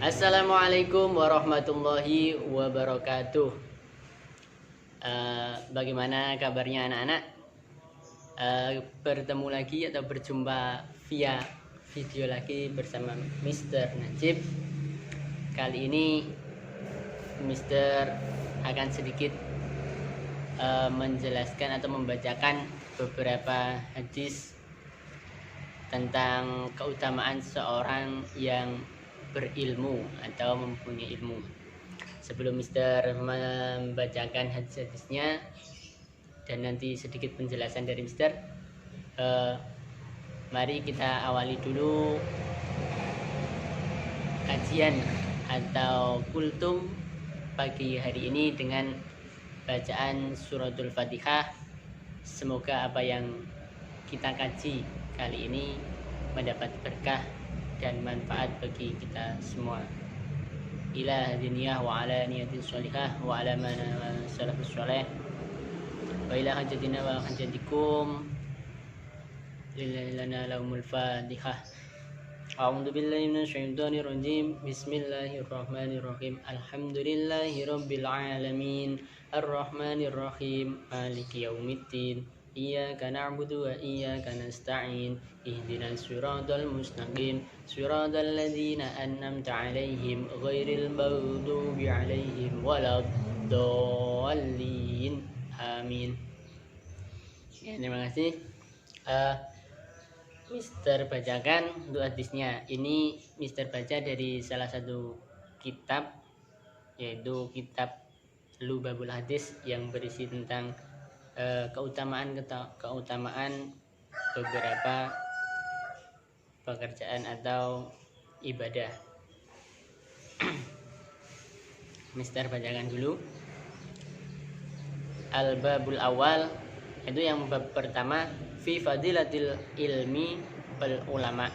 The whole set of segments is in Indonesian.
Assalamualaikum warahmatullahi wabarakatuh. Bagaimana kabarnya anak-anak? Bertemu lagi atau berjumpa via video lagi bersama Mr. Najib. Kali ini Mr. akan sedikit menjelaskan atau membacakan beberapa hadis tentang keutamaan seorang yang berilmu atau mempunyai ilmu. Sebelum Mister membacakan hadis-hadisnya dan nanti sedikit penjelasan dari Mister, mari kita awali dulu kajian atau kultum pagi hari ini dengan bacaan suratul Fatihah. Semoga apa yang kita kaji kali ini mendapat berkah dan manfaat bagi kita semua. Ila hadiniyah wa ala niyatin sholihah wa ala mana salafus sholih wa ila hajadina wa hajadikum lillana lahumul fatihah. A'udzu billahi minasyaitonir rajim. Bismillahirrahmanirrahim. Alhamdulillahi rabbil alamin arrahmanir rahim maliki yaumiddin. Iyyaka na'budu wa iyyaka nasta'in. Ihdinas siratal mustaqim. Siratal ladzina an'amta 'alaihim ghairil maghdubi 'alaihim waladdallin. Amin. Ya, terima kasih. Mister bacakan untuk hadisnya. Ini Mister baca dari salah satu kitab, yaitu kitab Lubabul Hadis, yang berisi tentang keutamaan beberapa pekerjaan atau ibadah. Mister bacakan dulu. Al-babul awal, itu yang bab pertama, fi fadilatil ilmi wal ulama.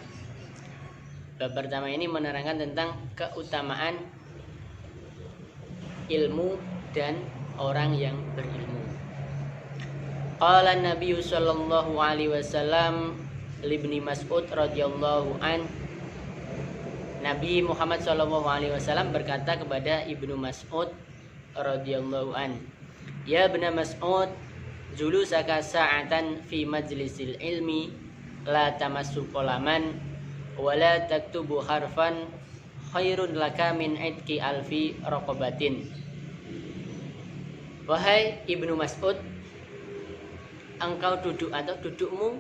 Bab pertama ini menerangkan tentang keutamaan ilmu dan orang yang berilmu. Qala Nabi sallallahu alaihi wasallam libni Mas'ud radhiyallahu an. Nabi Muhammad sallallahu alaihi wasallam berkata kepada Ibnu Mas'ud radhiyallahu an, "Ya Ibnu Mas'ud, julusaka sa'atan fi majlisil ilmi la tamassu qalaman wa la taktubu harfan khairun laka min idki alfi raqabatin." Wahai Ibnu Mas'ud, engkau duduk atau dudukmu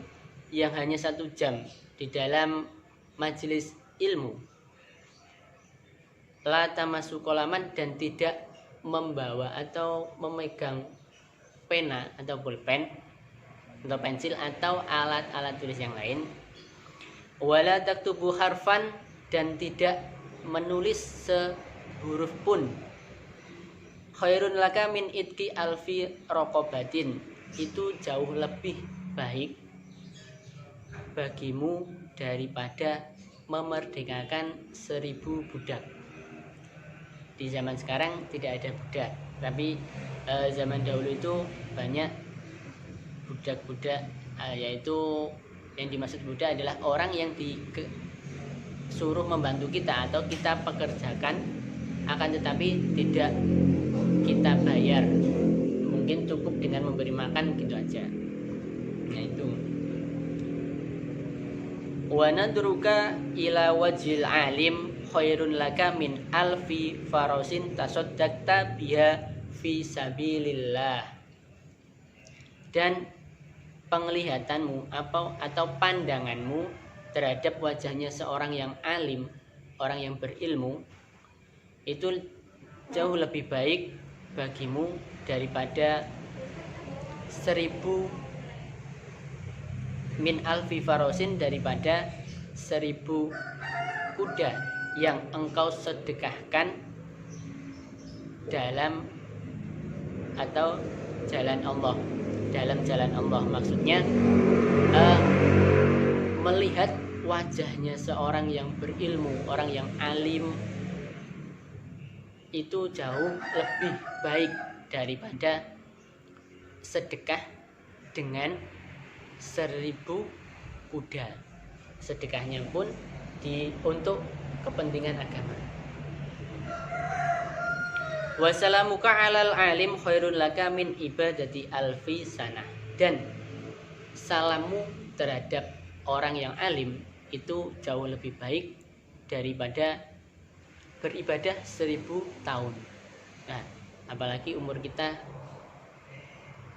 yang hanya 1 jam di dalam majelis ilmu, la tamassu qalaman, dan tidak membawa atau memegang pena atau pulpen atau pensil atau alat-alat tulis yang lain, wala taktubu harfan, dan tidak menulis sehuruf pun, khairun laka min itki alfi raqabatin, itu jauh lebih baik bagimu daripada memerdekakan 1000 budak. Di zaman sekarang tidak ada budak, tapi zaman dahulu itu banyak budak-budak, yaitu yang dimaksud budak adalah orang yang disuruh membantu kita atau kita pekerjakan, akan tetapi tidak kita bayar. Mungkin cukup dengan memberi makan gitu aja. Nah itu. Wa nadruka ila wajhil alim khairun laka min alfi farasin tasaddaqta biha fi sabilillah. Dan penglihatanmu atau pandanganmu terhadap wajahnya seorang yang alim, orang yang berilmu, itu jauh lebih baik bagimu daripada 1000 min alfi farosin, daripada 1000 kuda yang engkau sedekahkan dalam atau jalan Allah, dalam jalan Allah. Maksudnya melihat wajahnya seorang yang berilmu, orang yang alim, itu jauh lebih baik daripada sedekah dengan 1000 kuda. Sedekahnya pun untuk kepentingan agama. Wasalamuka alal alim khairun laka min ibadati alfi sanah. Dan salammu terhadap orang yang alim itu jauh lebih baik daripada beribadah 1000 tahun. Nah, apalagi umur kita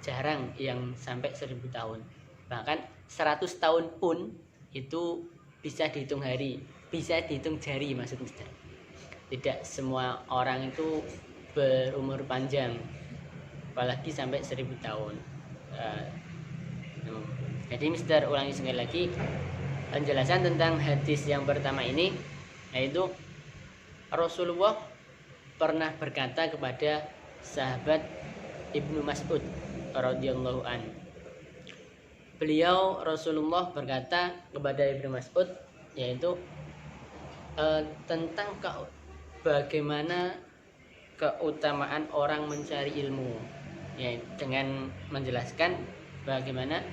jarang yang sampai 1000 tahun. Bahkan 100 tahun pun itu bisa dihitung hari, bisa dihitung jari maksud Mister. Tidak semua orang itu berumur panjang, apalagi sampai 1000 tahun. Jadi Mister ulangi sekali lagi penjelasan tentang hadis yang pertama ini, yaitu Rasulullah pernah berkata kepada sahabat Ibnu Mas'ud radhiyallahu an. Beliau Rasulullah berkata kepada Ibnu Mas'ud, yaitu tentang bagaimana keutamaan orang mencari ilmu, ya, dengan menjelaskan bagaimana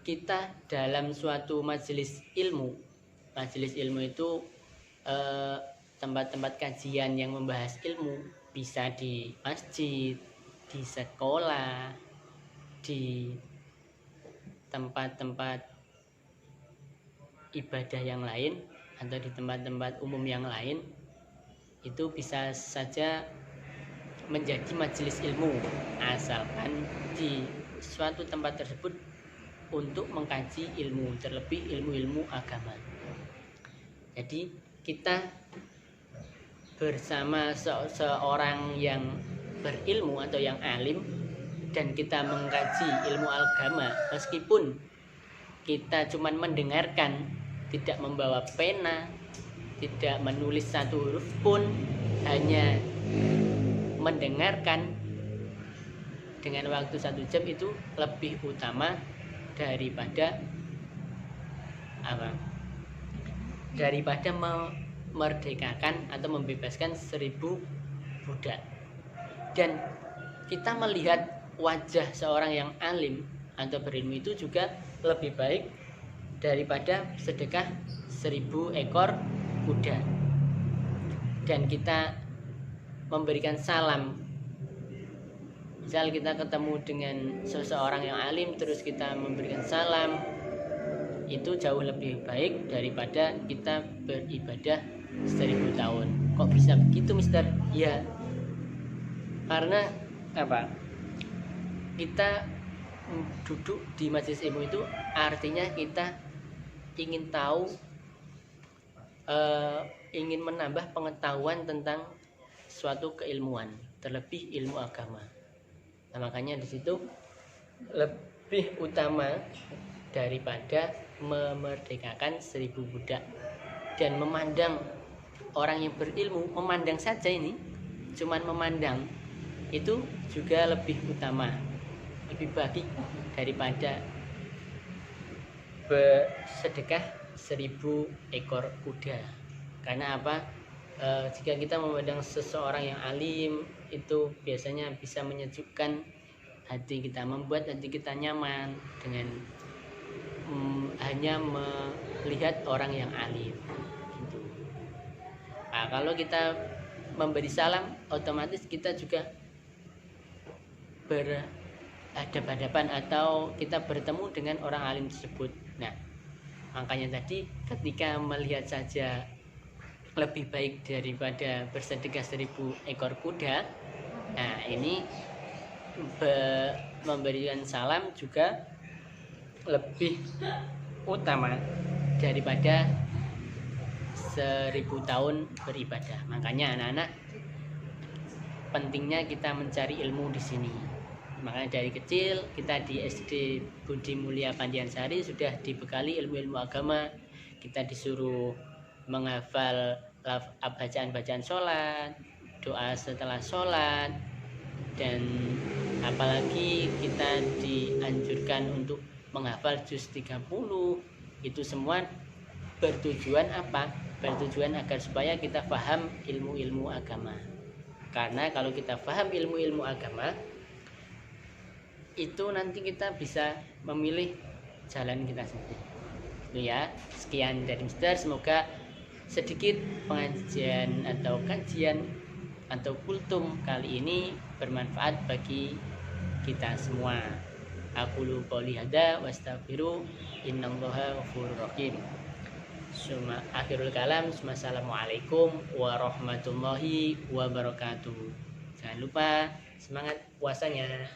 kita dalam suatu majelis ilmu itu tempat-tempat kajian yang membahas ilmu, bisa di masjid, di sekolah, di tempat-tempat ibadah yang lain, atau di tempat-tempat umum yang lain, itu bisa saja menjadi majelis ilmu, asalkan di suatu tempat tersebut untuk mengkaji ilmu, terlebih ilmu-ilmu agama. Jadi kita bersama seorang yang berilmu atau yang alim, dan kita mengkaji ilmu agama, meskipun kita cuma mendengarkan, tidak membawa pena, tidak menulis satu huruf pun, hanya mendengarkan dengan waktu 1 jam, itu lebih utama daripada daripada memerdekakan atau membebaskan 1000 budak. Dan kita melihat wajah seorang yang alim atau berilmu itu juga lebih baik daripada sedekah 1000 ekor kuda. Dan kita memberikan salam, misal kita ketemu dengan seseorang yang alim terus kita memberikan salam, itu jauh lebih baik daripada kita beribadah 1000 tahun. Kok bisa begitu, Mister? Ya, karena apa? Kita duduk di majelis ilmu itu artinya kita ingin tahu, ingin menambah pengetahuan tentang suatu keilmuan, terlebih ilmu agama. Nah, makanya di situ lebih utama daripada memerdekakan 1000 budak. Dan memandang orang yang berilmu, memandang saja ini, cuman memandang, itu juga lebih utama, lebih baik daripada bersedekah 1000 ekor kuda. Karena apa? Jika kita memandang seseorang yang alim, itu biasanya bisa menyejukkan hati kita, membuat hati kita nyaman dengan hanya melihat orang yang alim gitu. Nah, kalau kita memberi salam, otomatis kita juga berhadapan-hadapan atau kita bertemu dengan orang alim tersebut. Nah, makanya tadi ketika melihat saja lebih baik daripada bersedekah 1000 ekor kuda. Nah, ini memberikan salam juga lebih utama daripada 1000 tahun beribadah. Makanya anak-anak, pentingnya kita mencari ilmu di sini. Makanya dari kecil kita di SD Budi Mulia Pandiansari sudah dibekali ilmu-ilmu agama. Kita disuruh menghafal bacaan-bacaan sholat, doa setelah sholat, dan apalagi kita dianjurkan untuk menghafal juz 30. Itu semua bertujuan apa? Bertujuan agar supaya kita paham ilmu-ilmu agama. Karena kalau kita paham ilmu-ilmu agama, itu nanti kita bisa memilih jalan kita sendiri. Itu ya, sekian dari Mister. Semoga sedikit pengajian atau kajian atau kultum kali ini bermanfaat bagi kita semua. Aqulu qouli hadza wastaghfiru innallaha ghafurur rahim. Akhirul kalam. Assalamualaikum warahmatullahi wabarakatuh. Jangan lupa semangat puasanya.